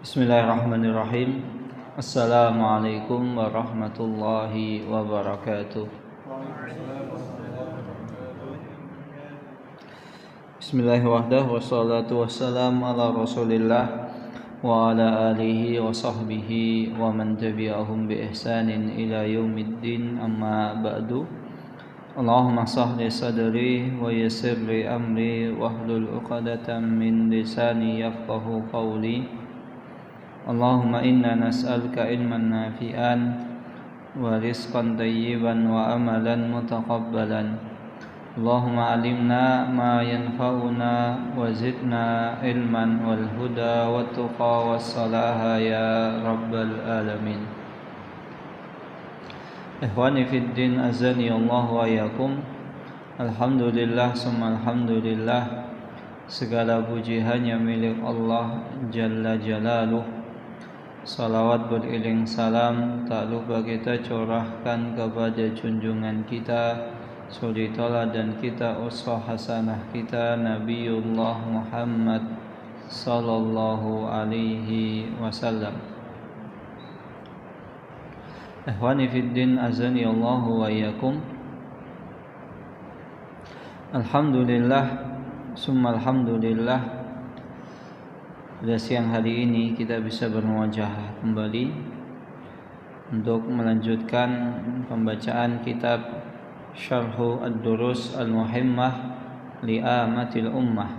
Bismillahirrahmanirrahim. Assalamualaikum warahmatullahi wabarakatuh. Bismillahirrahmanirrahim. Wassalatu wassalamu ala Rasulillah wa ala alihi wa sahbihi wa man tabi'ahum bi ihsanin ila yaumiddin, amma ba'du. Allahumma sahli sadri wa yassir li amri wahlul 'uqdatam min lisani yafqahu qawli. Allahumma inna nas'aluka ilman nafi'an wa rizqan tayyiban wa amalan mutaqabbalan. Allahumma alimna ma yanfa'una wa zidna ilman wal huda wat tuqa was salaha ya rabbal alamin. Ikhwani fid din, azani Allah wa yakum. Alhamdulillah summa alhamdulillah, segala puji hanya milik Allah Jalla Jalaluh. Salawat beriring salam tak lupa kita curahkan kepada junjungan kita, suri teladan kita, uswah hasanah kita, Nabiullah Muhammad sallallahu alaihi wasallam. Ikhwani fid din, azani Allah wa iyyakum. Alhamdulillah summa alhamdulillah, pada siang hari ini kita bisa bermuajah kembali untuk melanjutkan pembacaan kitab Syarhu Ad-Durus Al-Muhimmah li Amatil Ummah,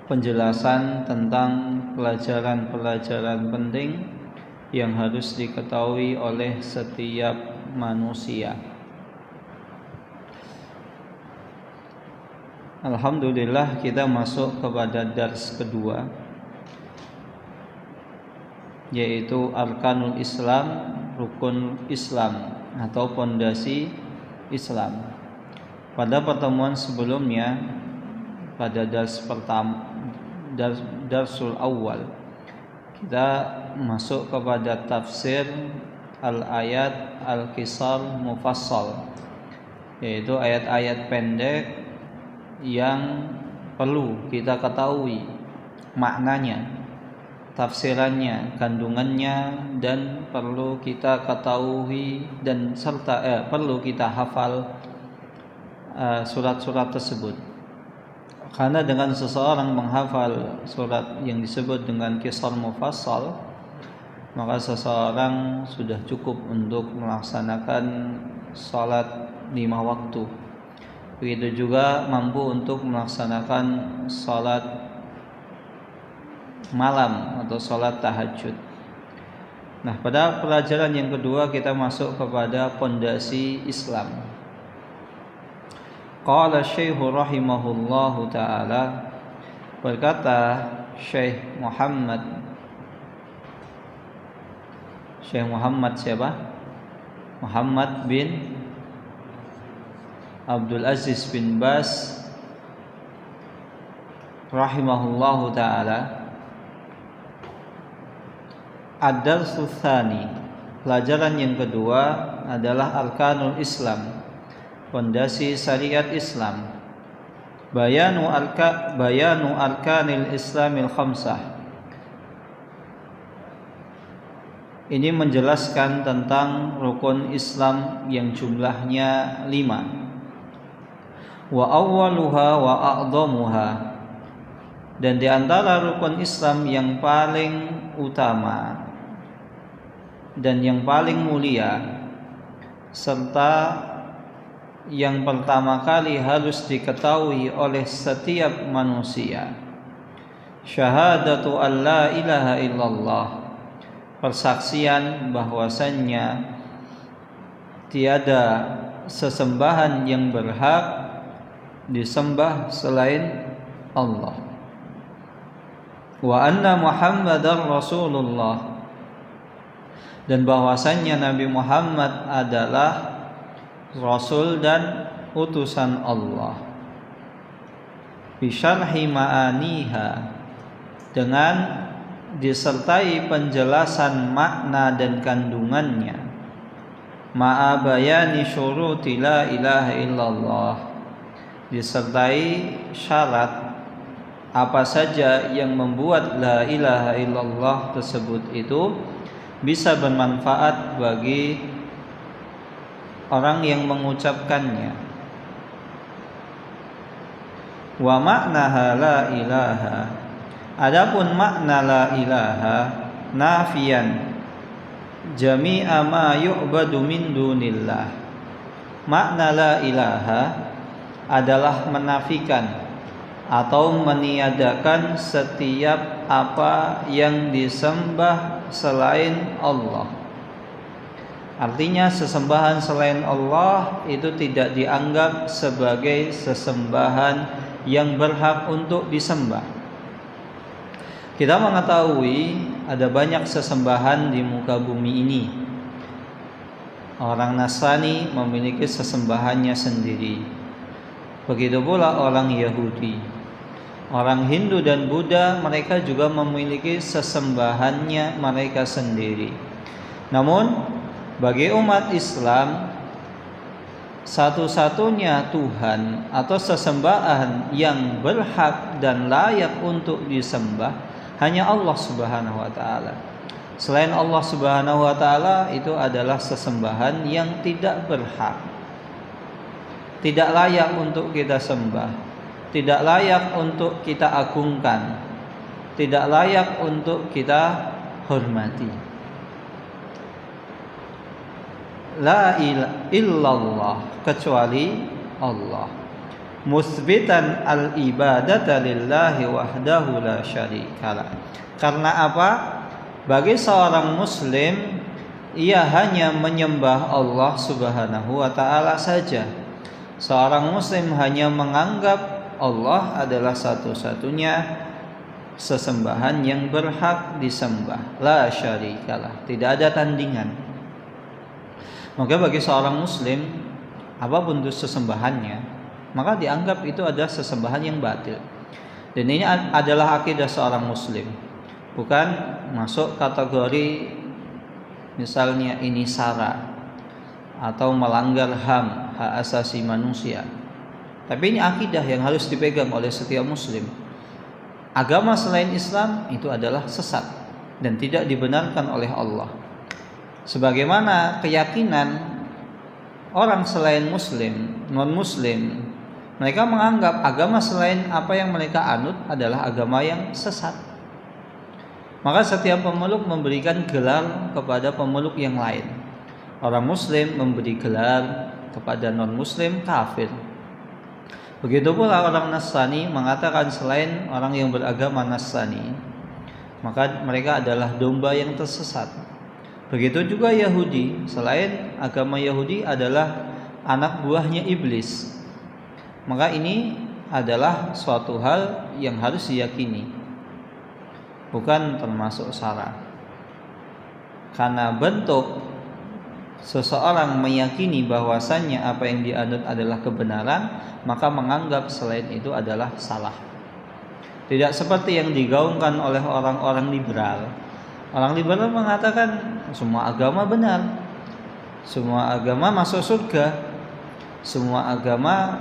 penjelasan tentang pelajaran-pelajaran penting yang harus diketahui oleh setiap manusia. Alhamdulillah, kita masuk kepada dars kedua, yaitu Arkanul Islam, rukun Islam atau pondasi Islam. Pada pertemuan sebelumnya, pada dars pertama, darsul awal, kita masuk kepada tafsir al-ayat al-qisar mufassal, yaitu ayat-ayat pendek yang perlu kita ketahui maknanya, tafsirannya, kandungannya, dan perlu kita ketahui dan serta perlu kita hafal surat-surat tersebut. Karena dengan seseorang menghafal surat yang disebut dengan qisar mufassal, maka seseorang sudah cukup untuk melaksanakan salat 5 waktu. Begitu juga mampu untuk melaksanakan salat malam atau salat tahajud. Nah, pada pelajaran yang kedua kita masuk kepada pondasi Islam. Qala Syekh rahimahullahu taala, berkata Syekh Muhammad siapa? Muhammad bin Abdul Aziz bin Bas rahimahullahu ta'ala, ad-darsu tsani, pelajaran yang kedua adalah Arkanul Islam, pondasi syariat Islam. Bayanu arkanil Islamil khamsah, ini menjelaskan tentang rukun Islam yang jumlahnya 5. Wa awwaluha wa a'dhamuha, dan di antara rukun Islam yang paling utama dan yang paling mulia, serta yang pertama kali harus diketahui oleh setiap manusia, syahadatu an la ilaha illallah, persaksian bahwasannya tiada sesembahan yang berhak disembah selain Allah, wa anna Muhammadar Rasulullah, dan bahwasannya Nabi Muhammad adalah Rasul dan utusan Allah. Bisyarhi ma'aniha, dengan disertai penjelasan makna dan kandungannya. Ma'a bayani syuruti la ilaha illallah, disertai syarat apa saja yang membuat la ilaha illallah tersebut itu bisa bermanfaat bagi orang yang mengucapkannya. Wa maknaha la ilaha, adapun makna la ilaha nafiyan jami'a ma yu'badu min dunillah. Makna la ilaha adalah menafikan atau meniadakan setiap apa yang disembah selain Allah. Artinya sesembahan selain Allah itu tidak dianggap sebagai sesembahan yang berhak untuk disembah. Kita mengetahui ada banyak sesembahan di muka bumi ini. Orang Nasrani memiliki sesembahannya sendiri. Begitu pula orang Yahudi. Orang Hindu dan Buddha mereka juga memiliki sesembahannya mereka sendiri. Namun bagi umat Islam, satu-satunya Tuhan atau sesembahan yang berhak dan layak untuk disembah hanya Allah Subhanahu wa taala. Selain Allah Subhanahu wa taala itu adalah sesembahan yang tidak berhak, tidak layak untuk kita sembah, tidak layak untuk kita agungkan, tidak layak untuk kita hormati. La ilaha illallah, kecuali Allah. Musbitan al-ibadata lillahi wahdahu la syarikalah. Karena apa? Bagi seorang muslim, ia hanya menyembah Allah Subhanahu wa taala saja. Seorang muslim hanya menganggap Allah adalah satu-satunya sesembahan yang berhak disembah. La syarikalah, tidak ada tandingan. Maka bagi seorang muslim, apapun itu sesembahannya, maka dianggap itu adalah sesembahan yang batil. Dan ini adalah akidah seorang muslim, bukan masuk kategori misalnya ini sara atau melanggar HAM, hak asasi manusia. Tapi ini akidah yang harus dipegang oleh setiap muslim. Agama selain Islam itu adalah sesat dan tidak dibenarkan oleh Allah. Sebagaimana keyakinan orang selain muslim, non-muslim, mereka menganggap agama selain apa yang mereka anut adalah agama yang sesat. Maka setiap pemeluk memberikan gelar kepada pemeluk yang lain. Orang muslim memberi gelar kepada non-muslim kafir. Begitu pula orang Nasrani mengatakan selain orang yang beragama Nasrani, maka mereka adalah domba yang tersesat. Begitu juga Yahudi, selain agama Yahudi adalah anak buahnya iblis. Maka ini adalah suatu hal yang harus diyakini, bukan termasuk syarat. Karena bentuk seseorang meyakini bahwasannya apa yang dianut adalah kebenaran, maka menganggap selain itu adalah salah. Tidak seperti yang digaungkan oleh orang-orang liberal. Orang liberal mengatakan semua agama benar, semua agama masuk surga, semua agama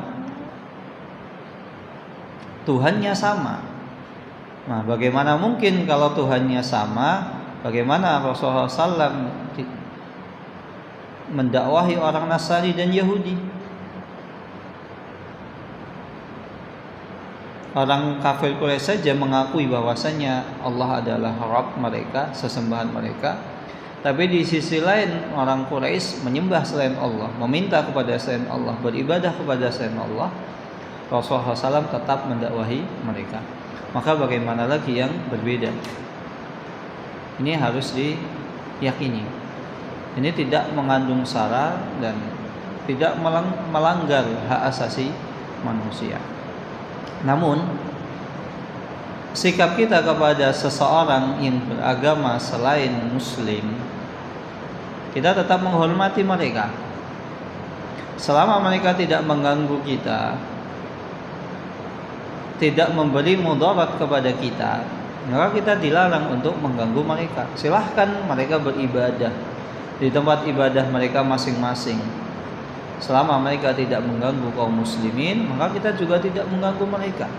Tuhannya sama. Nah, bagaimana mungkin kalau Tuhannya sama? Bagaimana Rasulullah SAW mendakwahi orang Nasrani dan Yahudi? Orang kafir Quraisy saja mengakui bahwasanya Allah adalah Rabb mereka, sesembahan mereka. Tapi di sisi lain orang Quraisy menyembah selain Allah, meminta kepada selain Allah, beribadah kepada selain Allah. Rasulullah SAW tetap mendakwahi mereka. Maka bagaimana lagi yang berbeda? Ini harus diyakini. Ini tidak mengandung sara dan tidak melanggar hak asasi manusia. Namun sikap kita kepada seseorang yang beragama selain muslim, kita tetap menghormati mereka. Selama mereka tidak mengganggu kita, tidak memberi mudarat kepada kita, maka kita dilarang untuk mengganggu mereka. Silahkan mereka beribadah di tempat ibadah mereka masing-masing. Selama mereka tidak mengganggu kaum muslimin, maka kita juga tidak mengganggu mereka.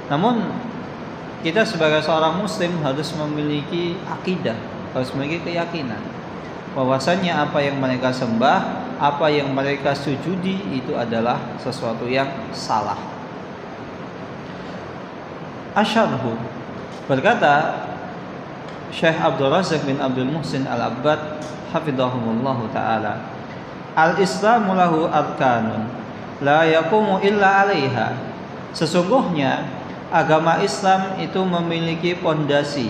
Namun kita sebagai seorang muslim harus memiliki akidah, harus memiliki keyakinan bahwasanya apa yang mereka sembah, apa yang mereka sujudi itu adalah sesuatu yang salah. Asyarhu, berkata Syekh Abdul Razak bin Abdul Muhsin Al-Abbad hafidhahumullahu ta'ala, al-islamu lahu arkanun la yaqumu illa 'alaiha. Sesungguhnya agama Islam itu memiliki pondasi,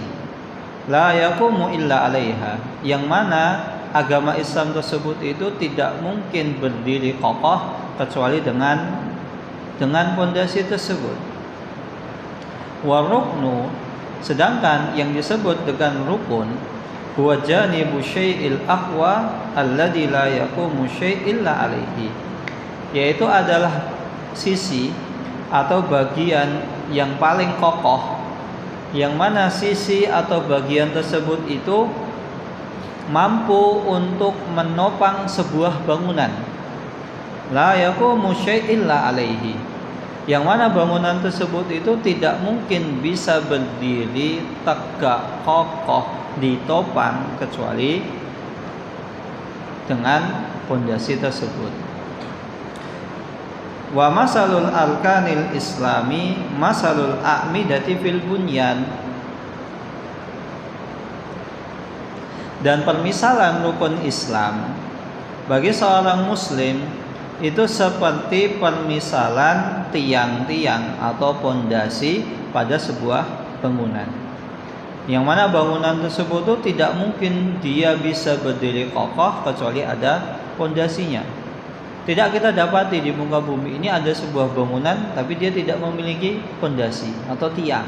la yaqumu illa 'alaiha, yang mana agama Islam tersebut itu tidak mungkin berdiri kokoh kecuali dengan pondasi tersebut. Wa ruknu, sedangkan yang disebut dengan rukun, huwa janibu syai'il aqwa alladzi la yaqumu syai' illa 'alaihi, yaitu adalah sisi atau bagian yang paling kokoh, yang mana sisi atau bagian tersebut itu mampu untuk menopang sebuah bangunan. La yaqumu syai' illa 'alaihi, yang mana bangunan tersebut itu tidak mungkin bisa berdiri tegak kokoh ditopang kecuali dengan pondasi tersebut. Wa masalul arkanil islami masalul a'midati fil bunyan, dan permisalan rukun Islam bagi seorang muslim itu seperti permisalan tiang-tiang atau pondasi pada sebuah bangunan, yang mana bangunan tersebut itu tidak mungkin dia bisa berdiri kokoh kecuali ada pondasinya. Tidak kita dapati di muka bumi ini ada sebuah bangunan tapi dia tidak memiliki pondasi atau tiang.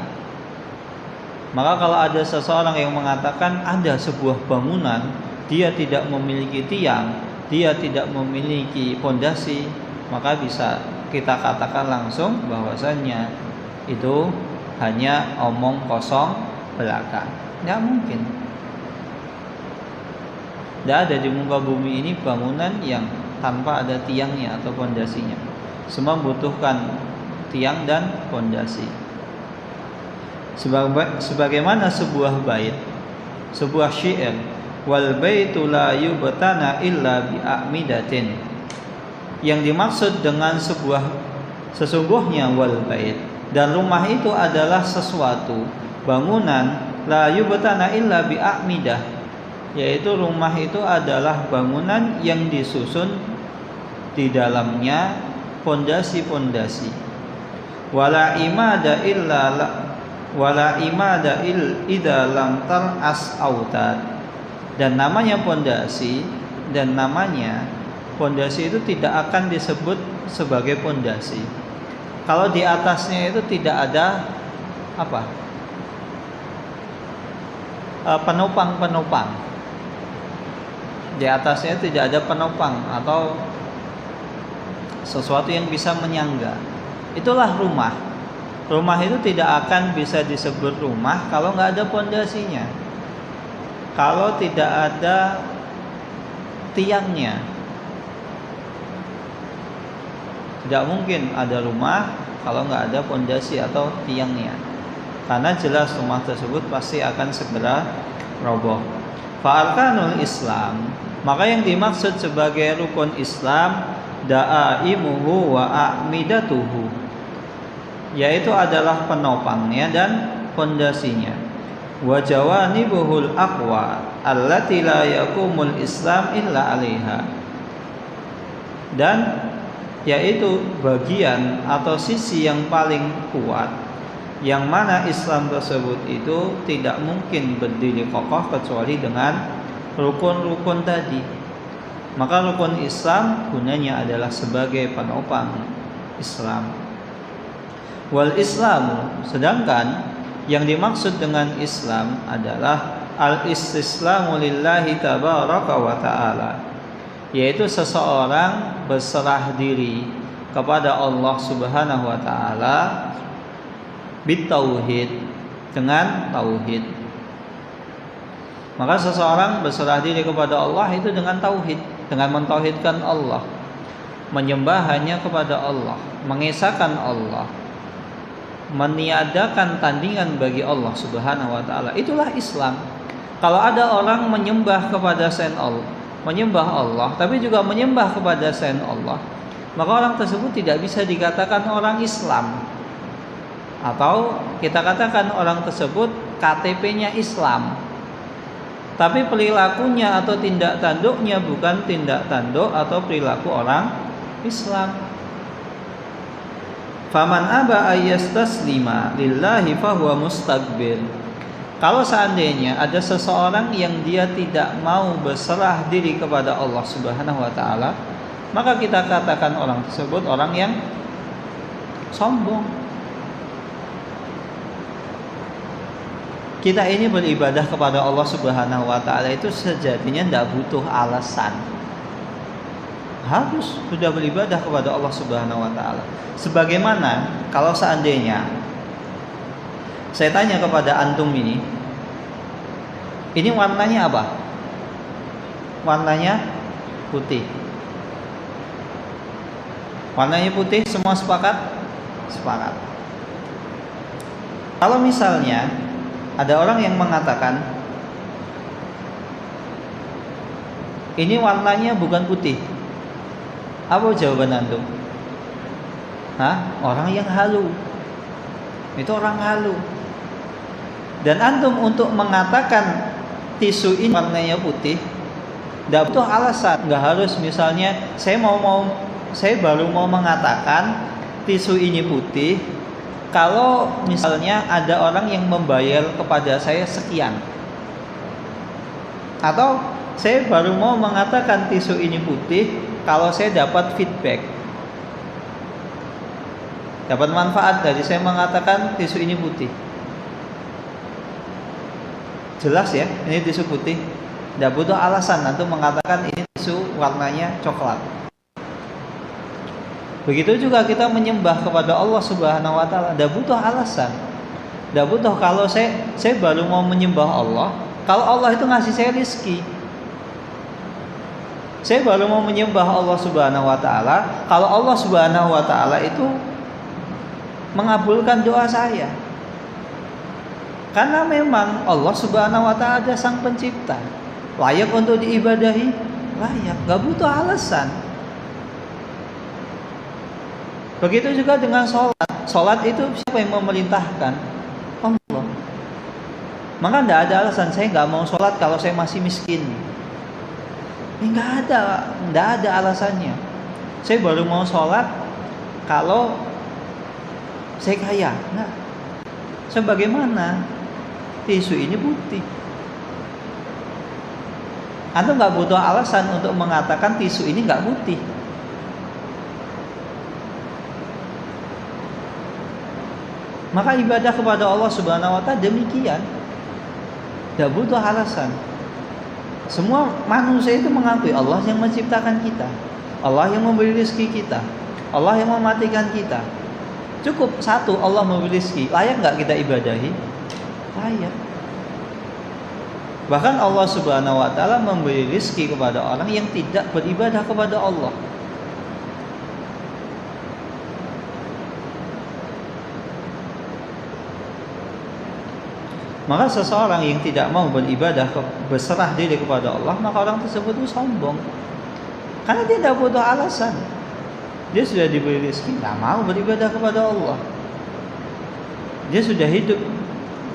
Maka kalau ada seseorang yang mengatakan ada sebuah bangunan, dia tidak memiliki tiang, dia tidak memiliki pondasi, maka bisa kita katakan langsung bahwasannya itu hanya omong kosong belaka. Tidak mungkin. Tidak ada di muka bumi ini bangunan yang tanpa ada tiangnya atau pondasinya. Semua membutuhkan tiang dan pondasi. Sebagaimana sebuah bait, sebuah syair, wal baitu la yubtana illa bi a'midatin, yang dimaksud dengan sesungguhnya wal bait, dan rumah itu adalah sesuatu bangunan, la yubtana illa bi a'midah, yaitu rumah itu adalah bangunan yang disusun di dalamnya pondasi-pondasi. Wala imada idza lam tar'as autad, dan namanya pondasi itu tidak akan disebut sebagai pondasi kalau di atasnya itu tidak ada penopang. Di atasnya tidak ada penopang atau sesuatu yang bisa menyangga. Itulah rumah. Rumah itu tidak akan bisa disebut rumah kalau nggak ada pondasinya, kalau tidak ada tiangnya. Tidak mungkin ada rumah kalau nggak ada pondasi atau tiangnya, karena jelas rumah tersebut pasti akan segera roboh. Fa'arkanul Islam, maka yang dimaksud sebagai rukun Islam, da'aimuhu wa a'midatuhu, yaitu adalah penopangnya dan pondasinya. Wa jawanibuhul aqwa allati la yaqumul Islam illa 'alaiha, dan yaitu bagian atau sisi yang paling kuat, yang mana Islam tersebut itu tidak mungkin berdiri kokoh kecuali dengan rukun-rukun tadi. Maka rukun Islam gunanya adalah sebagai penopang Islam. Wal Islamu, sedangkan yang dimaksud dengan Islam adalah al-istislamu lillahi tabaraka wa ta'ala, yaitu seseorang berserah diri kepada Allah Subhanahu wa ta'ala bitauhid, dengan tauhid. Maka seseorang berserah diri kepada Allah itu dengan tauhid, dengan mentauhidkan Allah, menyembah hanya kepada Allah, mengesahkan Allah, meniadakan tandingan bagi Allah Subhanahu wa taala. Itulah Islam. Kalau ada orang menyembah kepada selain Allah, menyembah Allah tapi juga menyembah kepada selain Allah, maka orang tersebut tidak bisa dikatakan orang Islam. Atau kita katakan orang tersebut KTP-nya Islam, tapi perilakunya atau tindak tanduknya bukan tindak tanduk atau perilaku orang Islam. Faman aba ayyastaslima lillahi fahuwa mustakbir. Kalau seandainya ada seseorang yang dia tidak mau berserah diri kepada Allah Subhanahu wa taala, maka kita katakan orang tersebut orang yang sombong. Kita ini beribadah kepada Allah Subhanahu wa taala itu sejatinya tidak butuh alasan. Harus sudah beribadah kepada Allah Subhanahu wa taala. Sebagaimana kalau seandainya saya tanya kepada antum ini warnanya apa? Warnanya putih. Warnanya putih, semua sepakat? Sepakat. Kalau misalnya ada orang yang mengatakan ini warnanya bukan putih, apa jawaban antum? Orang yang halu. Itu orang halu. Dan antum untuk mengatakan tisu ini warnanya putih, tidak butuh alasan. Nggak harus misalnya saya baru mau mengatakan tisu ini putih kalau misalnya ada orang yang membayar kepada saya sekian, atau saya baru mau mengatakan tisu ini putih kalau saya dapat feedback, dapat manfaat dari saya mengatakan tisu ini putih. Jelas ya, ini tisu putih. Tidak butuh alasan untuk mengatakan ini tisu warnanya coklat. Begitu juga kita menyembah kepada Allah Subhanahu wa taala, tidak butuh alasan. Tidak butuh kalau saya baru mau menyembah Allah, kalau Allah itu ngasih saya rezeki. Saya baru mau menyembah Allah Subhanahu wa taala kalau Allah Subhanahu wa taala itu mengabulkan doa saya. Karena memang Allah Subhanahu wa taala ada sang pencipta, layak untuk diibadahi, layak, enggak butuh alasan. Begitu juga dengan sholat. Sholat itu siapa yang memerintahkan? Allah. Maka tidak ada alasan saya nggak mau sholat kalau saya masih miskin. Nggak ada alasannya. Saya baru mau sholat kalau saya kaya. Nah, sebagaimana tisu ini putih. Antum nggak butuh alasan untuk mengatakan tisu ini nggak putih. Maka ibadah kepada Allah Subhanahu wa taala demikian. Tidak butuh alasan. Semua manusia itu mengakui Allah yang menciptakan kita, Allah yang memberi rezeki kita, Allah yang mematikan kita. Cukup satu, Allah memberi rezeki. Layak nggak kita ibadahi? Layak. Bahkan Allah Subhanahu wa taala memberi rezeki kepada orang yang tidak beribadah kepada Allah. Maka seseorang yang tidak mau beribadah, berserah diri kepada Allah, maka orang tersebut itu sombong. Karena dia tidak butuh alasan. Dia sudah diberi rezeki, tidak mau beribadah kepada Allah. Dia sudah hidup,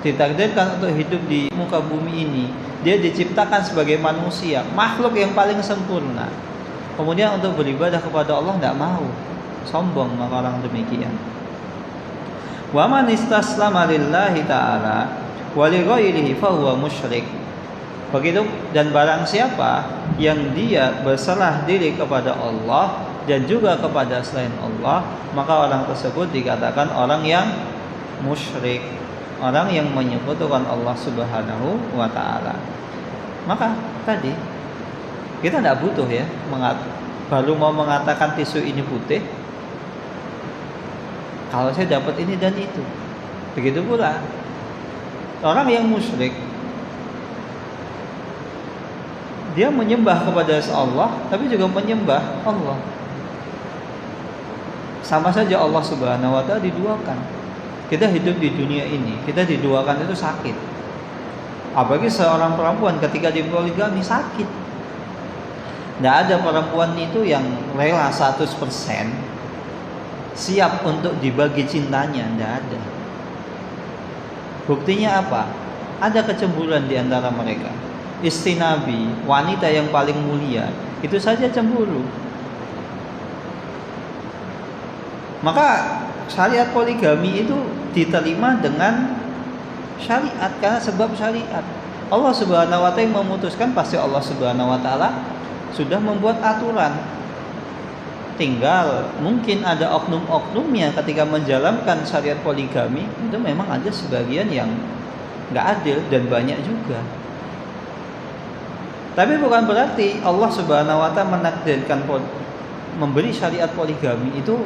ditakdirkan untuk hidup di muka bumi ini. Dia diciptakan sebagai manusia, makhluk yang paling sempurna. Kemudian untuk beribadah kepada Allah tidak mau, sombong maka orang demikian. Wa man istaslama lillahi ta'ala wa li ghairihi fa huwa musyrik. Begitu, dan barang siapa yang dia berserah diri kepada Allah dan juga kepada selain Allah, maka orang tersebut dikatakan orang yang musyrik, orang yang menyekutukan Allah Subhanahu wa taala. Maka tadi kita tidak butuh ya baru mau mengatakan tisu ini putih kalau saya dapat ini dan itu. Begitu pula orang yang musyrik, dia menyembah kepada Allah tapi juga menyembah Allah. Sama saja Allah Subhanahu wa taala diduakan. Kita hidup di dunia ini, kita diduakan itu sakit. Apalagi seorang perempuan ketika dipoligami sakit. Tidak ada perempuan itu yang rela 100% siap untuk dibagi cintanya, tidak ada. Buktinya apa? Ada kecemburuan di antara mereka. Istri Nabi, wanita yang paling mulia, itu saja cemburu. Maka syariat poligami itu diterima dengan syariat, karena sebab syariat. Allah Subhanahu wa taala memutuskan, pasti Allah Subhanahu wa taala sudah membuat aturan. Tinggal mungkin ada oknum-oknumnya ketika menjalankan syariat poligami, itu memang ada sebagian yang nggak adil dan banyak juga. Tapi bukan berarti Allah Subhanahu wa taala menakdirkan memberi syariat poligami itu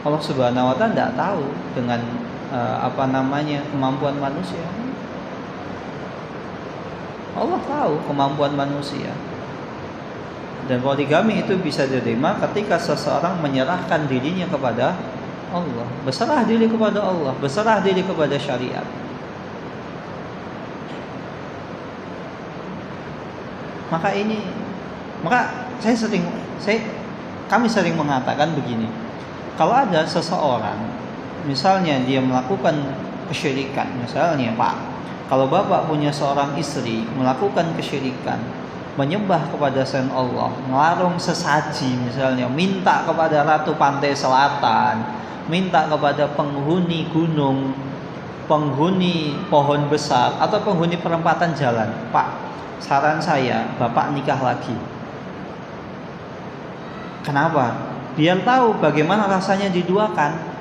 Allah Subhanahu wa taala tidak tahu dengan kemampuan manusia. Allah tahu kemampuan manusia. Dan poligami itu bisa diterima ketika seseorang menyerahkan dirinya kepada Allah, berserah diri kepada Allah, berserah diri kepada syariat. Kami sering mengatakan begini. Kalau ada seseorang, misalnya dia melakukan kesyirikan, misalnya Pak, kalau Bapak punya seorang istri melakukan kesyirikan, menyembah kepada selain Allah, melarung sesaji misalnya, minta kepada ratu pantai selatan, minta kepada penghuni gunung, penghuni pohon besar, atau penghuni perempatan jalan, Pak, saran saya Bapak nikah lagi. Kenapa? Biar tahu bagaimana rasanya diduakan.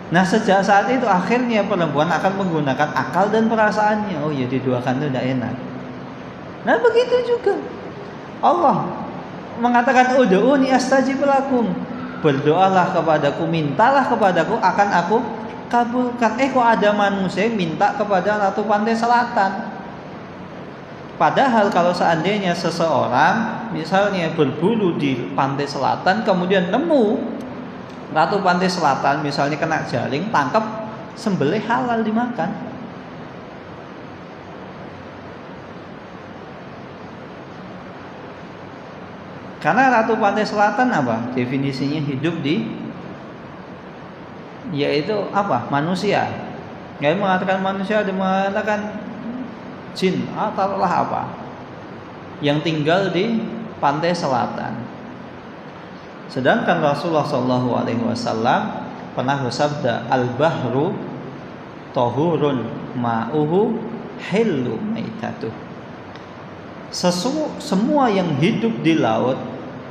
Nah, sejak saat itu akhirnya perempuan akan menggunakan akal dan perasaannya. Oh ya, diduakan itu tidak enak. Nah, begitu juga Allah mengatakan ud'uni astajib lakum. Berdoalah kepadaku, mintalah kepadaku, akan aku kabulkan. Kok ada manusia yang minta kepada ratu pantai selatan? Padahal kalau seandainya seseorang misalnya berburu di pantai selatan, kemudian nemu ratu pantai selatan misalnya kena jaring, tangkap, sembelih, halal dimakan. Karena ratu pantai selatan apa? Definisinya hidup yaitu apa? Manusia. Nggak mengatakan manusia, dia mengatakan jin, taruhlah apa, yang tinggal di pantai selatan. Sedangkan Rasulullah SAW pernah bersabda, al-bahru tahurun ma'uhu hillu maitatuh. Semua yang hidup di laut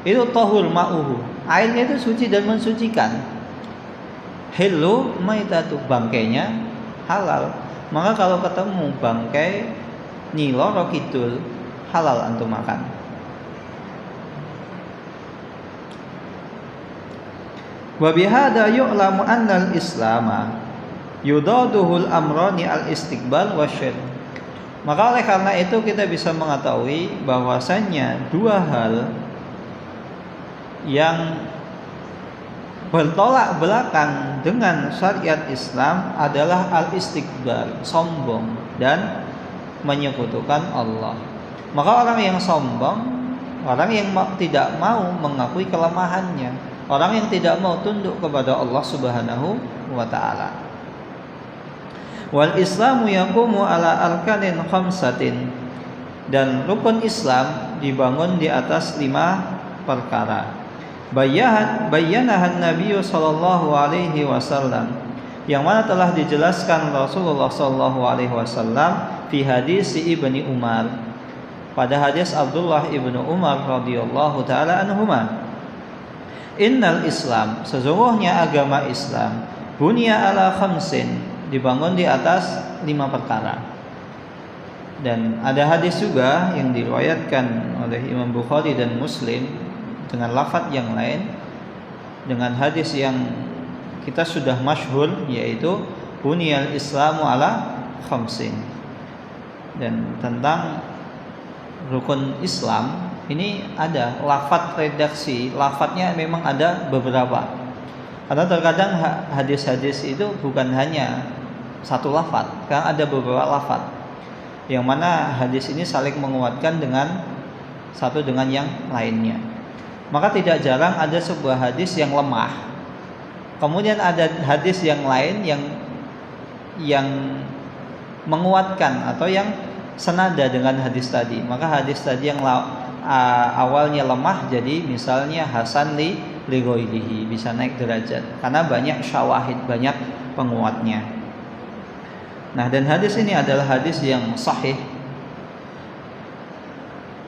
itu tahur ma'uhu, airnya itu suci dan mensucikan. Hillu maitatuh, bangkainya halal. Maka kalau ketemu bangkai Nyi Loro Kidul, halal antum makan. Wa bihadza yu'lamu anna al-islama yudaduhul amrani al-istiqbal wasyir. Maka oleh karena itu kita bisa mengetahui bahwasannya dua hal yang bertolak belakang dengan syariat Islam adalah al-istiqbal, sombong, dan menyekutukan Allah. Maka orang yang sombong, orang yang tidak mau mengakui kelemahannya, orang yang tidak mau tunduk kepada Allah Subhanahu wa taala. Wal Islamu yaqumu ala arkanin khamsatin, dan rukun Islam dibangun di atas 5 perkara. Bayyanahan Nabi sallallahu alaihi wasallam, yang mana telah dijelaskan Rasulullah sallallahu alaihi wasallam fi hadis Ibni Umar, pada hadis Abdullah ibnu Umar radhiyallahu taala anhuma. Innal Islam, sesungguhnya agama Islam, bunya ala khamsin, dibangun di atas 5 perkara. Dan ada hadis juga yang diriwayatkan oleh Imam Bukhari dan Muslim dengan lafaz yang lain, dengan hadis yang kita sudah masyhur, yaitu bunyal Islamu ala khamsin. Dan tentang rukun Islam ini ada lafadz redaksi, lafadznya memang ada beberapa. Karena terkadang hadis-hadis itu bukan hanya satu lafadz, karena ada beberapa lafadz yang mana hadis ini saling menguatkan dengan satu dengan yang lainnya. Maka tidak jarang ada sebuah hadis yang lemah, kemudian ada hadis yang lain yang menguatkan atau yang senada dengan hadis tadi. Maka hadis tadi yang awalnya lemah jadi misalnya hasan li ghairihi, bisa naik derajat karena banyak syawahid, banyak penguatnya. Nah, dan hadis ini adalah hadis yang sahih.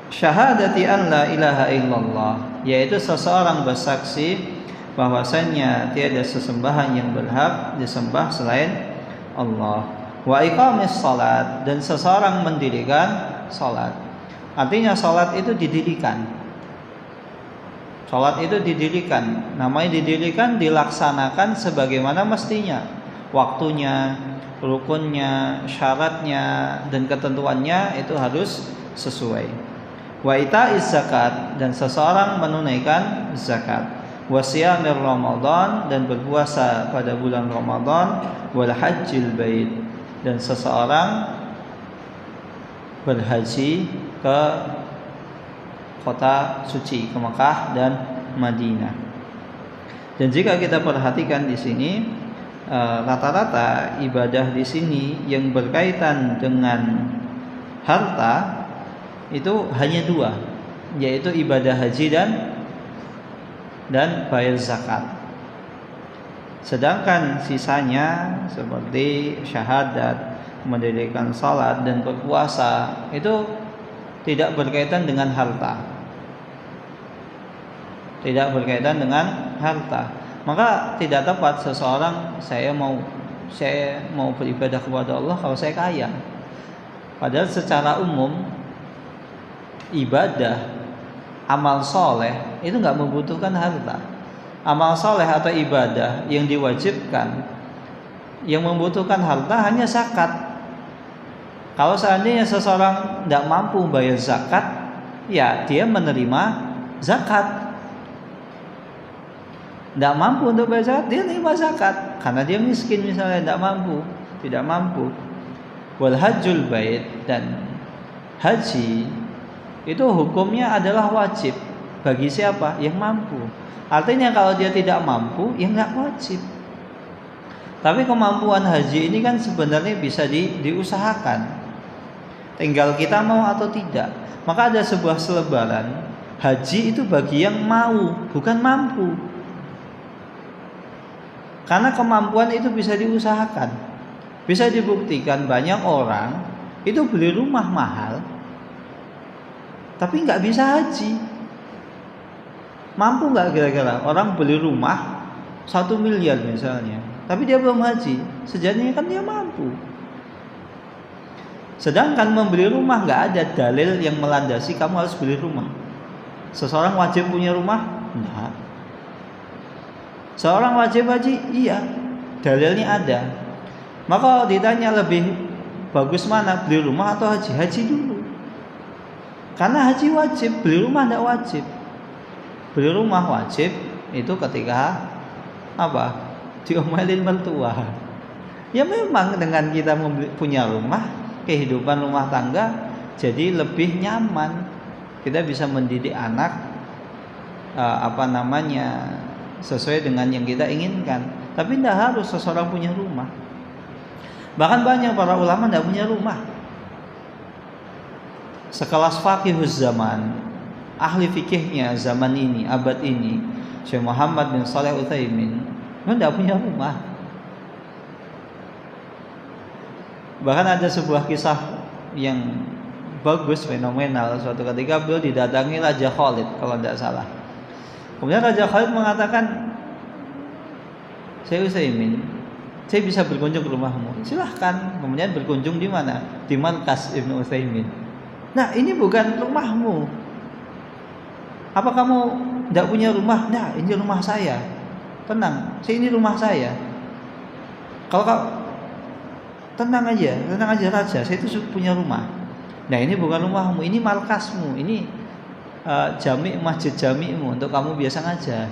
Syahadati an la ilaha illallah, yaitu seseorang bersaksi bahwasanya tiada sesembahan yang berhak disembah selain Allah. Wa iqamis salat, dan seseorang mendirikan salat. Artinya salat itu didirikan. Salat itu didirikan. Namanya didirikan, dilaksanakan sebagaimana mestinya. Waktunya, rukunnya, syaratnya, dan ketentuannya itu harus sesuai. Wa ita'iz zakat, dan seseorang menunaikan zakat. Wa siyamir Ramadan, dan berpuasa pada bulan Ramadan. Wal hajjil bait, dan seseorang berhaji ke kota suci, ke Mekah dan Madinah. Dan jika kita perhatikan di sini, rata-rata ibadah di sini yang berkaitan dengan harta itu hanya dua, yaitu ibadah haji dan bayar zakat. Sedangkan sisanya seperti syahadat, mendirikan salat dan berpuasa itu tidak berkaitan dengan harta. Tidak berkaitan dengan harta. Maka tidak tepat seseorang saya mau beribadah kepada Allah kalau saya kaya. Padahal secara umum ibadah, amal soleh itu nggak membutuhkan harta. Amal soleh atau ibadah yang diwajibkan, yang membutuhkan harta hanya zakat. Kalau seandainya seseorang tidak mampu bayar zakat, ya dia menerima zakat. Tidak mampu untuk bayar zakat, dia menerima zakat karena dia miskin misalnya, tidak mampu. Wal hajjul bait, dan haji itu hukumnya adalah wajib bagi siapa? Yang mampu. Artinya kalau dia tidak mampu, ya nggak wajib. Tapi kemampuan haji ini kan sebenarnya bisa diusahakan. Tinggal kita mau atau tidak. Maka ada sebuah selebaran, haji itu bagi yang mau, bukan mampu. Karena kemampuan itu bisa diusahakan. Bisa dibuktikan banyak orang itu beli rumah mahal, tapi nggak bisa haji. Mampu nggak kira-kira orang beli rumah 1 miliar misalnya, tapi dia belum haji, sejatinya kan dia mampu. Sedangkan membeli rumah nggak ada dalil yang melandasi kamu harus beli rumah. Seseorang wajib punya rumah? Enggak. Seorang wajib haji? Iya, dalilnya ada. Maka kalau ditanya lebih bagus mana, beli rumah atau haji? Haji dulu. Karena haji wajib, beli rumah tidak wajib. Beli rumah wajib itu ketika apa? Diomelin mertua. Ya memang dengan kita punya rumah, kehidupan rumah tangga jadi lebih nyaman. Kita bisa mendidik anak sesuai dengan yang kita inginkan. Tapi tidak harus seseorang punya rumah. Bahkan banyak para ulama tidak punya rumah. Sekelas faqihuz zaman, ahli fikihnya zaman ini, abad ini, Syekh Muhammad bin Shalih Utsaimin, tidak punya rumah. Bahkan ada sebuah kisah yang bagus, fenomenal. Suatu ketika beliau didatangi Raja Khalid kalau tidak salah. Kemudian Raja Khalid mengatakan, Syekh Utsaimin, saya bisa berkunjung ke rumahmu. Silahkan. Kemudian berkunjung di mana? Di markas Ibnu Utsaimin. Nah, ini bukan rumahmu. Apa kamu tidak punya rumah? Nah, ini rumah saya. Tenang, ini rumah saya. Kalau kau tenang aja Raja, saya itu punya rumah. Nah, ini bukan rumahmu, ini markasmu, ini masjid jami'mu untuk kamu biasa ngajar.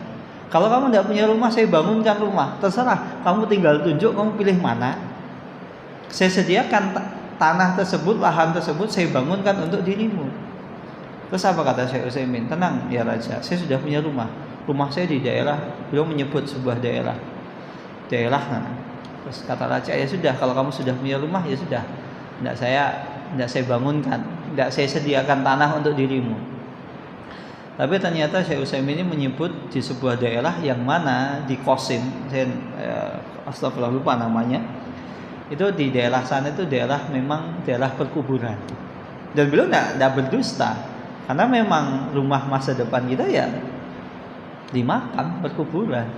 Kalau kamu tidak punya rumah, saya bangunkan rumah. Terserah, kamu tinggal tunjuk kamu pilih mana. Saya sediakan tanah tersebut, lahan tersebut, saya bangunkan untuk dirimu. Terus apa kata Syekh Utsaimin? Tenang ya Raja, saya sudah punya rumah. Rumah saya di daerah, beliau menyebut sebuah daerah mana. Terus kata Raja, ya sudah, kalau kamu sudah punya rumah ya sudah. Tidak saya bangunkan, tidak saya sediakan tanah untuk dirimu. Tapi ternyata Syekh Utsaimin ini menyebut di sebuah daerah yang mana di Qasim, saya astagfirullah lupa namanya. Itu di daerah sana itu daerah memang daerah perkuburan. Dan beliau tidak berdusta, karena memang rumah masa depan kita ya di makam perkuburan.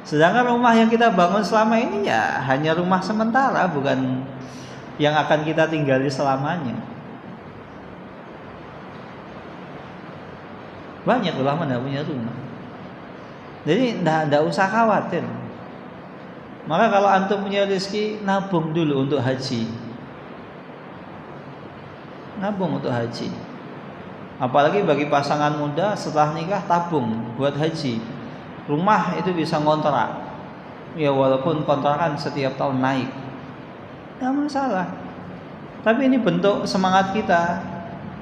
Sedangkan rumah yang kita bangun selama ini ya hanya rumah sementara, bukan yang akan kita tinggali selamanya. Banyak ulama tidak punya rumah. Jadi tidak usah khawatir. Maka kalau antum punya rezeki, nabung dulu untuk haji. Nabung untuk haji. Apalagi bagi pasangan muda setelah nikah, tabung buat haji. Rumah itu bisa ngontrak. Ya walaupun kontrakan setiap tahun naik, tidak masalah. Tapi ini bentuk semangat kita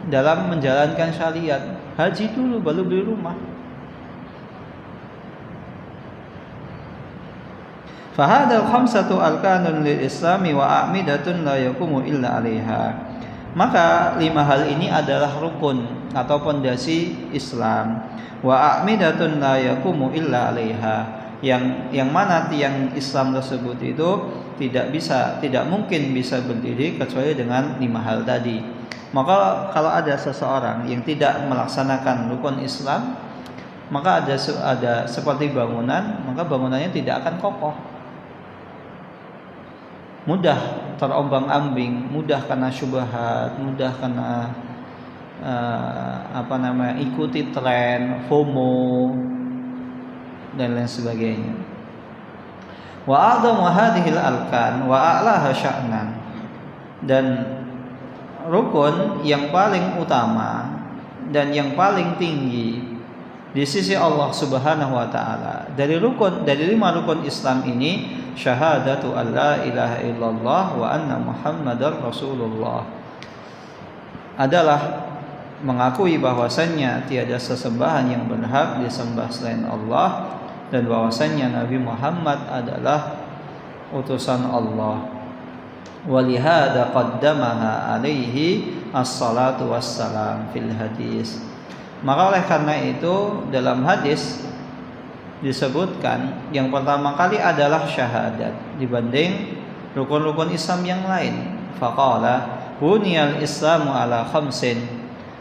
dalam menjalankan syariat. Haji dulu baru beli rumah. Fahadal khamsatu arkanun lil islami wa a'midatun la yaqumu illa 'alaiha. Maka 5 hal ini adalah rukun atau pondasi Islam. Wa a'midatun la yaqumu illa 'alaiha. Yang mana tiang Islam tersebut itu tidak mungkin bisa berdiri kecuali dengan 5 hal tadi. Maka kalau ada seseorang yang tidak melaksanakan rukun Islam, maka ada seperti bangunan, maka bangunannya tidak akan kokoh. Mudah terombang-ambing, mudah kena syubhat, mudah kena ikuti tren, FOMO dan lain sebagainya. Wa a'dhamu hadhil arkan wa a'laha sya'nan. Dan rukun yang paling utama dan yang paling tinggi di sisi Allah Subhanahu wa taala dari 5 rukun Islam ini, syahadatu alla ilaha illallah wa anna muhammadar rasulullah, adalah mengakui bahwasannya tiada sesembahan yang berhak disembah selain Allah dan bahwasannya Nabi Muhammad adalah utusan Allah. Walihada qaddamaha alaihi as-salatu wassalam fil hadis. Maka oleh karena itu dalam hadis disebutkan yang pertama kali adalah syahadat dibanding rukun-rukun Islam yang lain. Faqala buniyal islamu ala khamsin.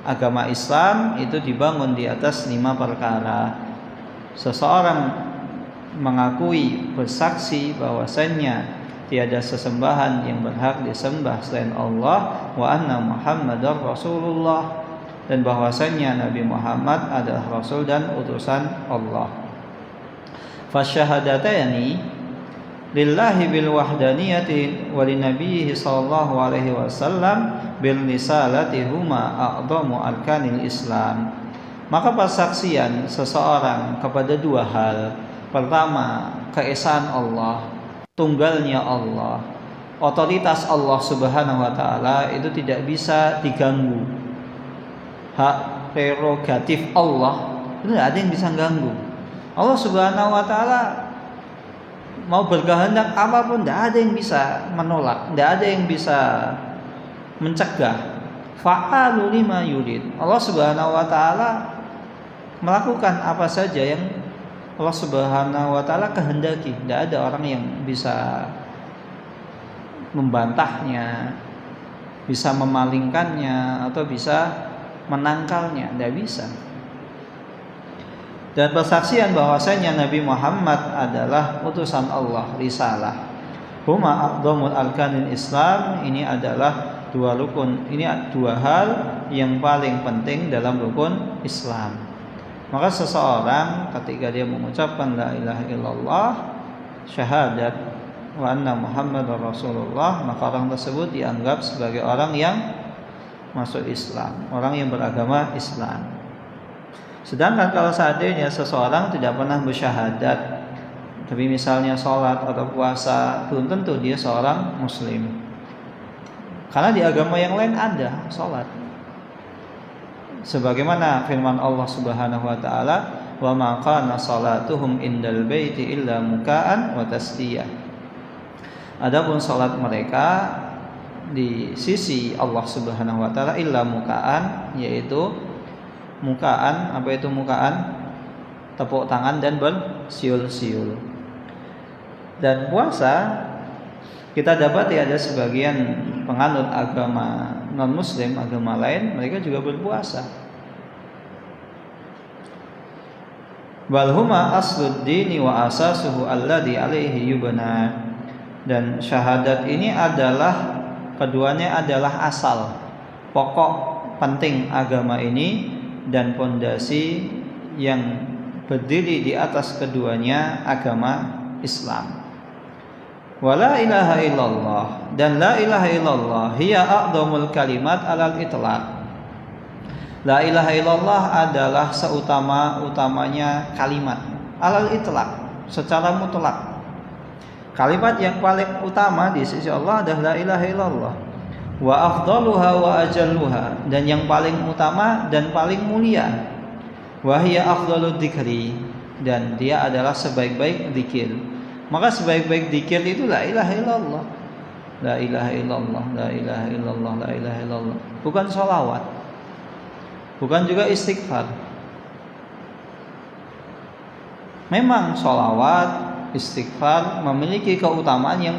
Agama Islam itu dibangun di atas 5 perkara. Seseorang mengakui, bersaksi bahwasannya tiada sesembahan yang berhak disembah selain Allah, wa anna Muhammadar Rasulullah, dan bahwasannya Nabi Muhammad adalah Rasul dan utusan Allah. Fasyahadatani lillahi bil wahdaniyati wa linabiyhi sallallahu alaihi wasallam bil risalati huma a'dhamu arkanil Islam. Maka persaksian seseorang kepada 2 hal. Pertama, keesaan Allah, tunggalnya Allah, otoritas Allah Subhanahu wa taala itu tidak bisa diganggu. Hak prerogatif Allah itu tidak ada yang bisa ganggu. Allah Subhanahu wa taala mau berkehendak apapun, tidak ada yang bisa menolak, tidak ada yang bisa mencegah. Fa'alu lima yurid. Allah Subhanahu wa taala melakukan apa saja yang Allah Subhanahu wa taala kehendaki. Tidak ada orang yang bisa membantahnya, bisa memalingkannya atau bisa menangkalnya, tidak bisa. Dan persaksian bahwasanya Nabi Muhammad adalah utusan Allah, risalah. Huma a'dhamul arkanil Islam, ini adalah 2 rukun, ini 2 hal yang paling penting dalam rukun Islam. Maka seseorang ketika dia mengucapkan la ilaha illallah, syahadat wa anna Muhammadar Rasulullah, maka orang tersebut dianggap sebagai orang yang masuk Islam, orang yang beragama Islam. Sedangkan kalau seandainya seseorang tidak pernah bersyahadat, tapi misalnya sholat atau puasa, belum tentu dia seorang muslim. Karena di agama yang lain ada sholat. Sebagaimana firman Allah Subhanahu wa taala, "Wa ma kana salatuhum indal baiti illa muka'an wa tasdiyah." Adapun salat mereka di sisi Allah Subhanahu wa taala illa muka'an, yaitu muka'an, apa itu muka'an? Tepuk tangan dan bersiul-siul. Dan puasa kita dapati ada sebagian penganut agama non-muslim, agama lain, mereka juga berpuasa. Bal huma aslud dini wa asasuhu alladhi alaihi yubna. Dan syahadat ini adalah, keduanya adalah asal, pokok penting agama ini dan pondasi yang berdiri di atas keduanya agama Islam. Wala ilaha illallah, dan la ilaha illallah hiya a'dhamul kalimat alal itlaq. La ilaha illallah adalah seutama-utamanya kalimat alal itlaq, secara mutlak. Kalimat yang paling utama di sisi Allah adalah la ilaha illallah. Wa afdaluha wa ajalluha, dan yang paling utama dan paling mulia. Wa hiya afdalud dzikri, dan dia adalah sebaik-baik zikir. Maka sebaik-baik zikir itu la ilaha illallah. La ilaha illallah, la ilaha illallah, la ilaha illallah. Bukan sholawat, bukan juga istighfar. Memang sholawat, istighfar memiliki keutamaan yang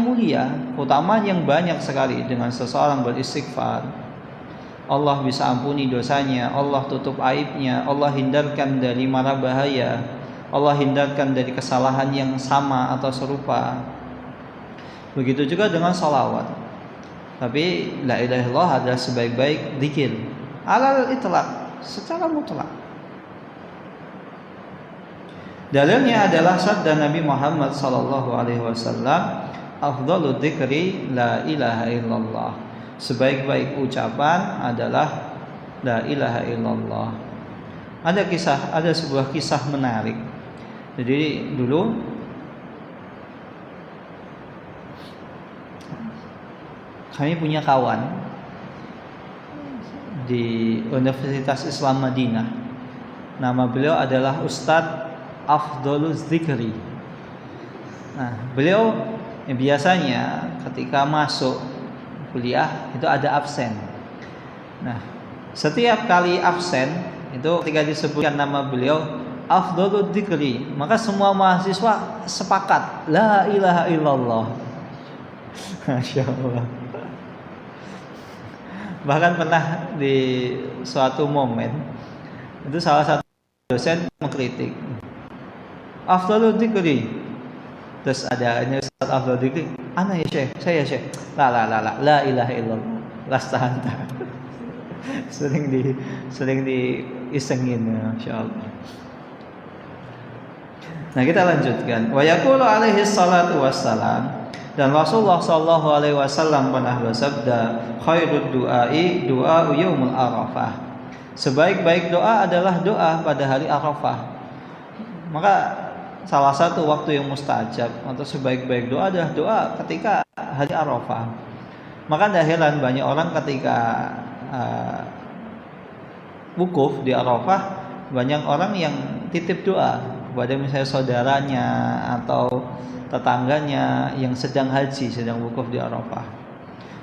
mulia, keutamaan yang banyak sekali. Dengan seseorang beristighfar, Allah bisa ampuni dosanya, Allah tutup aibnya, Allah hindarkan dari mara bahaya, Allah hindarkan dari kesalahan yang sama atau serupa. Begitu juga dengan salawat. Tapi la ilaha illallah adalah sebaik-baik zikir alal itlaq, secara mutlak. Dalilnya adalah sabda Nabi Muhammad sallallahu alaihi wasallam, afdhalud dzikri la ilaha illallah. Sebaik-baik ucapan adalah la ilaha illallah. Ada sebuah kisah menarik. Jadi dulu kami punya kawan di Universitas Islam Madinah. Nama beliau adalah Ustadz Afdhaluz Dzikri. Nah, beliau biasanya ketika masuk kuliah itu ada absen. Nah, setiap kali absen itu ketika disebutkan nama beliau Afdhalud Dzikri, maka semua mahasiswa sepakat la ilaha illallah. Masya Allah. Bahkan pernah di suatu momen itu salah satu dosen mengkritik Afdhalud Dzikri. Terus ada Ustaz Afdhalud Dzikri, ana ya Syekh, saya Syekh. La ilaha illallah. Lastanta. sering diisengin, masyaallah. Nah, kita lanjutkan. Wa yaqulu alaihi salatu wassalam, dan Rasulullah sallallahu alaihi wasallam pernah bersabda, khairud du'ai du'a yaumul arafah. Sebaik-baik doa adalah doa pada hari Arafah. Maka salah satu waktu yang mustajab atau sebaik-baik doa adalah doa ketika hari Arafah. Maka tidak heran banyak orang ketika wukuf di Arafah, banyak orang yang titip doa kepada misalnya saudaranya atau tetangganya yang sedang haji, sedang wukuf di Arafah.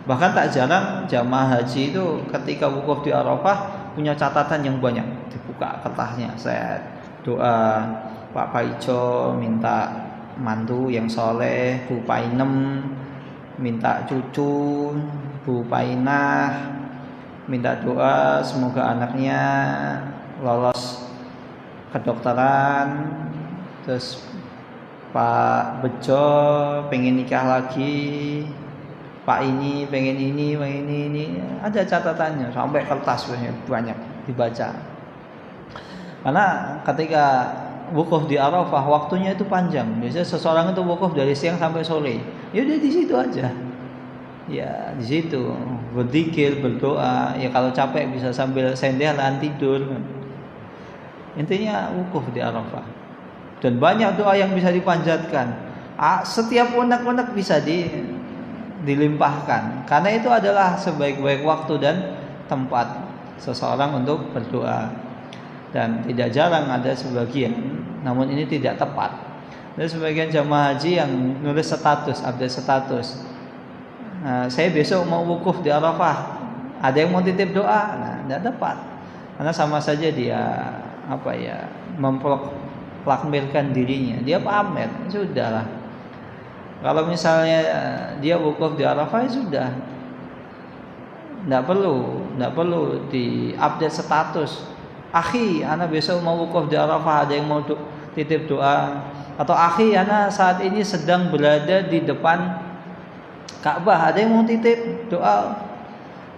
Bahkan tak jarang jamaah haji itu ketika wukuf di Arafah punya catatan yang banyak, dibuka kertasnya, saya doa Pak Paijo minta mantu yang soleh, Bu Painem minta cucu, Bu Painah minta doa semoga anaknya lolos kedokteran, terus Pak Bejo pengen nikah lagi, Pak ini pengen ini, ada catatannya sampai kertas banyak dibaca. Karena ketika wukuf di Arafah waktunya itu panjang. Biasanya seseorang itu wukuf dari siang sampai sore. Ya udah di situ aja. Ya di situ berzikir, berdoa. Ya kalau capek bisa sambil senderan tidur. Intinya wukuf di Arafah. Dan banyak doa yang bisa dipanjatkan. Setiap unek-unek bisa dilimpahkan. Karena itu adalah sebaik-baik waktu dan tempat seseorang untuk berdoa. Dan tidak jarang ada sebagian, namun ini tidak tepat. Ada sebagian jamaah haji yang nulis status, update status. Saya besok mau wukuf di Arafah. Ada yang mau titip doa? Nah, tidak tepat. Karena sama saja dia memproklamasikan dirinya. Dia pamer, sudahlah. Kalau misalnya dia wukuf di Arafah, ya sudah. Tidak perlu di-update status. Akhi, ana besok mau wukuf di Arafah, ada yang mau titip doa? Atau akhi, ana saat ini sedang berada di depan Ka'bah, ada yang mau titip doa?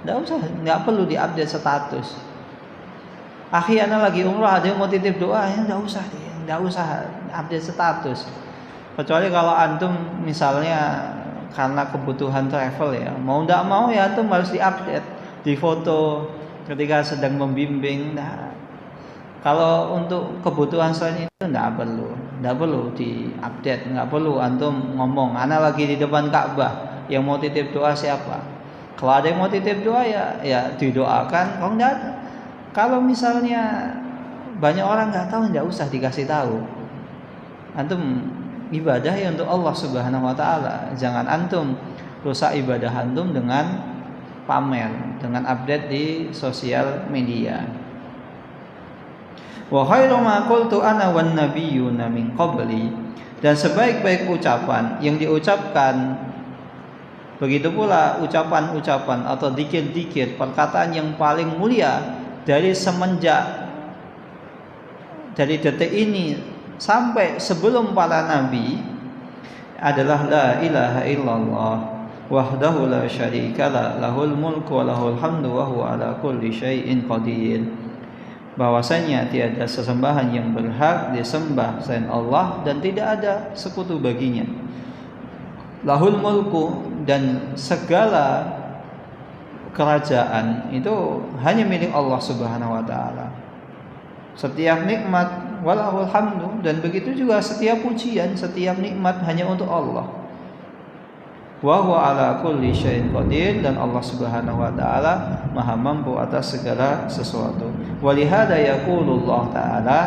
Tidak perlu di-update status. Akhi, ana lagi umrah, ada yang mau titip doa? Ya tidak usah update status. Kecuali kalau antum misalnya karena kebutuhan travel ya, mau tidak mau ya antum harus di-update, di foto ketika sedang membimbing. Nah, kalau untuk kebutuhan selain itu tidak perlu di-update, tidak perlu antum ngomong, ana lagi di depan Ka'bah, yang mau titip doa siapa? Kalau ada yang mau titip doa ya didoakan. Kalau misalnya banyak orang nggak tahu, tidak usah dikasih tahu. Antum ibadah ya untuk Allah Subhanahu Wa Taala. Jangan antum rusak ibadah antum dengan pamer, dengan update di sosial media. Wa khairu ma qultu ana wan nabiyyuna min qabli, dan sebaik-baik ucapan yang diucapkan, begitu pula ucapan-ucapan atau dzikir-dzikir, perkataan yang paling mulia dari detik ini sampai sebelum para nabi adalah la ilaha illallah wahdahu la syarikalah lahul mulku wa lahul hamdu wa huwa ala kulli syai'in qadir. Bahwasanya tiada sesembahan yang berhak disembah selain Allah dan tidak ada sekutu baginya. Lahul mulku, dan segala kerajaan itu hanya milik Allah Subhanahu Wa Taala. Setiap nikmat walahul hamdu, dan begitu juga setiap pujian, setiap nikmat hanya untuk Allah. Wa huwa ala kulli syai'in qadir, dan Allah Subhanahu wa taala Maha mampu atas segala sesuatu. Walihada yaqulullah taala,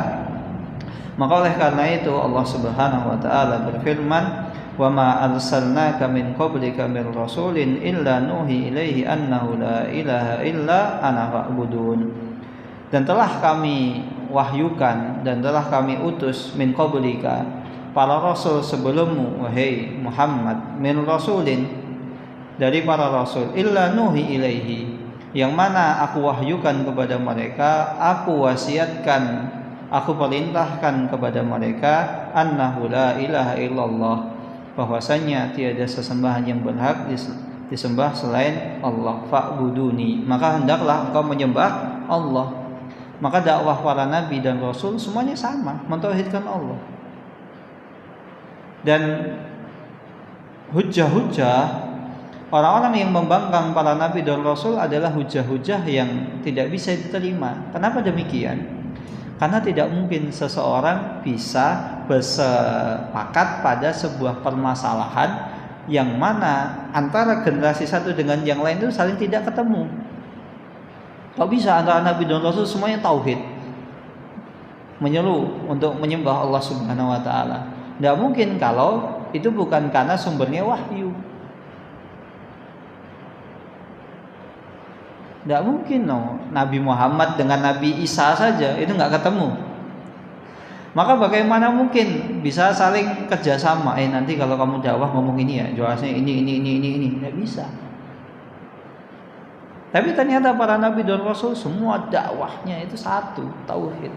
maka oleh karena itu Allah Subhanahu wa taala berfirman, wa ma arsalnaka min qablika min rasulin illa nuhi ilaihi annahu la ilaha illa ana fa'budun. Dan telah kami wahyukan dan telah kami utus min qablika, para rasul sebelummu, wahai Muhammad, min rasulin, dari para rasul, illa nuhi ilaihi, yang mana aku wahyukan kepada mereka, aku wasiatkan, aku perintahkan kepada mereka, annahu la ilaha illallah, bahwasanya tiada sesembahan yang berhak disembah selain Allah, fa'buduni, maka hendaklah engkau menyembah Allah. Maka dakwah para nabi dan rasul semuanya sama, mentauhidkan Allah. Dan hujah-hujah orang-orang yang membangkang para nabi dan rasul adalah hujah-hujah yang tidak bisa diterima. Kenapa demikian? Karena tidak mungkin seseorang bisa bersepakat pada sebuah permasalahan yang mana antara generasi satu dengan yang lain itu saling tidak ketemu. Kalau bisa antara nabi dan rasul semuanya tauhid, menyeru untuk menyembah Allah Subhanahu wa taala. Tidak mungkin kalau itu bukan karena sumbernya wahyu. Tidak mungkin Nabi Muhammad dengan Nabi Isa saja itu nggak ketemu. Maka bagaimana mungkin bisa saling kerjasama? Nanti kalau kamu dakwah ngomong ini ya, jawabnya ini. Tidak bisa. Tapi ternyata para nabi dan rasul semua dakwahnya itu satu, tauhid.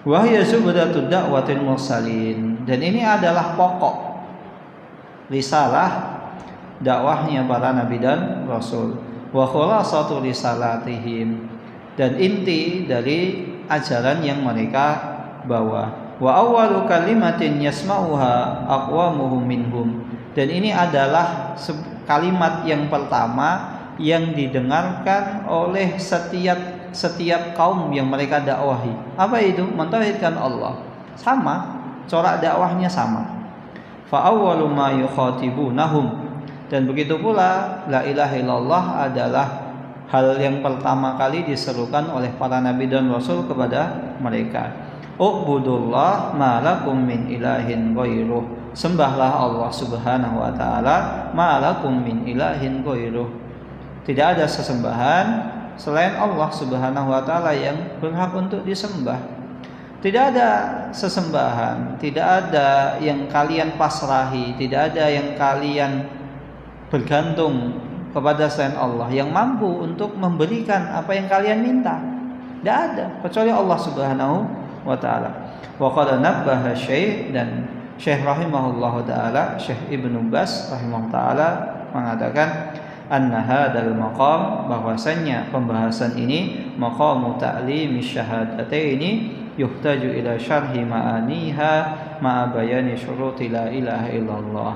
Wahya subdatud da'watil mursalin, dan ini adalah pokok risalah dakwahnya para nabi dan rasul. Wa khulasatu risalatihim, dan inti dari ajaran yang mereka bawa. Wa awwalu kalimatin yasma'uha aqwamuhum minhum. Dan ini adalah kalimat yang pertama yang didengarkan oleh setiap kaum yang mereka dakwahi. Apa itu? Mentauhidkan Allah. Sama, corak dakwahnya sama. Fa awwalu ma yukhatibunahum. Dan begitu pula la ilaha illallah adalah hal yang pertama kali diserukan oleh para nabi dan rasul kepada mereka. Ubudullah ma lakum min ilahin ghairuh. Sembahlah Allah Subhanahu wa taala, ma lakum min ilahin ghairuh. Tidak ada sesembahan selain Allah Subhanahu wa taala yang berhak untuk disembah. Tidak ada sesembahan, tidak ada yang kalian pasrahi, tidak ada yang kalian bergantung kepada selain Allah yang mampu untuk memberikan apa yang kalian minta. Tidak ada kecuali Allah Subhanahu wa taala. Wa qad nabbaha Syekh, dan Syekh rahimahullahu taala, Syekh Ibnu Baz rahimahullahu taala mengatakan anna hadzal maqam, bahwasanya pembahasan ini maqamu ta'limi syahadataini yuhtaju ila syarhi ma'aniha ma'a bayani syuruti la ilaha illallah.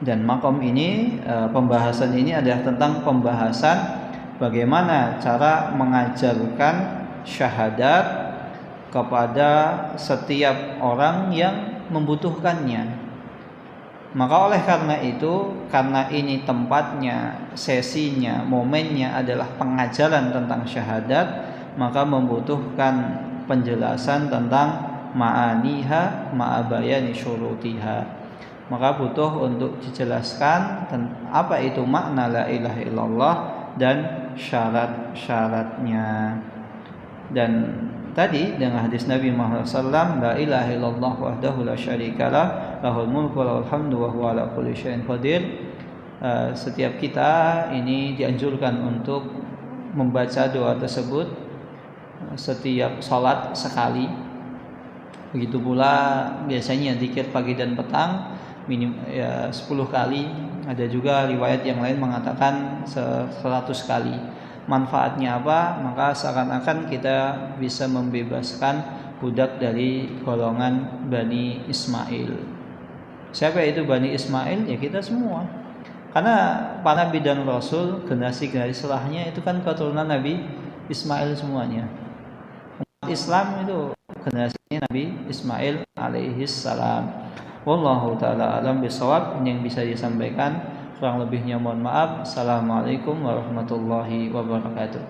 Dan maqam ini, pembahasan ini adalah tentang pembahasan bagaimana cara mengajarkan syahadat kepada setiap orang yang membutuhkannya. Maka oleh karena itu, karena ini tempatnya, sesinya, momennya adalah pengajaran tentang syahadat, maka membutuhkan penjelasan tentang ma'aniha ma'abayani syurutiha. Maka butuh untuk dijelaskan apa itu makna la ilaha illallah dan syarat-syaratnya. Dan tadi dengan hadis Nabi Muhammad SAW, la ilaha illallah wahdahu la syarikalah, lahul mulku wa lahul hamdu wa huwa ala kulli syai'in qadir. Setiap kita ini dianjurkan untuk membaca doa tersebut setiap salat sekali. Begitu pula biasanya zikir pagi dan petang 10 kali. Ada juga riwayat yang lain mengatakan 100 kali. Manfaatnya apa? Maka seakan-akan kita bisa membebaskan budak dari golongan Bani Ismail. Siapa itu Bani Ismail? Ya kita semua. Karena para nabi dan rasul, generasi-generasi setelahnya itu kan keturunan Nabi Ismail semuanya. Umat Islam itu generasinya Nabi Ismail alaihi salam. Wallahu ta'ala alam bisawab. Ini yang bisa disampaikan, kurang lebihnya mohon maaf. Assalamualaikum warahmatullahi wabarakatuh.